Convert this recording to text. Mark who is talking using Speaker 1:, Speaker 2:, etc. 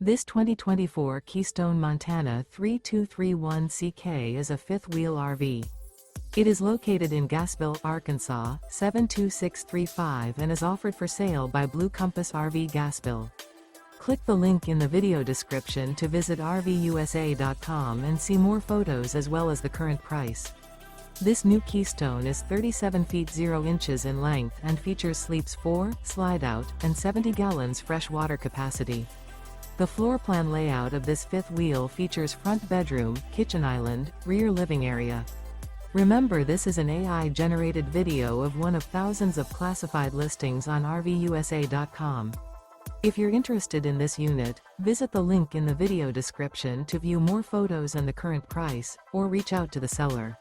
Speaker 1: This 2024 Keystone Montana 3231CK is a fifth-wheel RV. It is located in Gassville, Arkansas, 72635 and is offered for sale by Blue Compass RV Gassville. Click the link in the video description to visit RVUSA.com and see more photos as well as the current price. This new Keystone is 37 feet 0 inches in length and features sleeps 4, slide-out, and 70 gallons fresh water capacity. The floor plan layout of this fifth wheel features front bedroom, kitchen island, rear living area. Remember, this is an AI-generated video of one of thousands of classified listings on RVUSA.com. If you're interested in this unit, visit the link in the video description to view more photos and the current price, or reach out to the seller.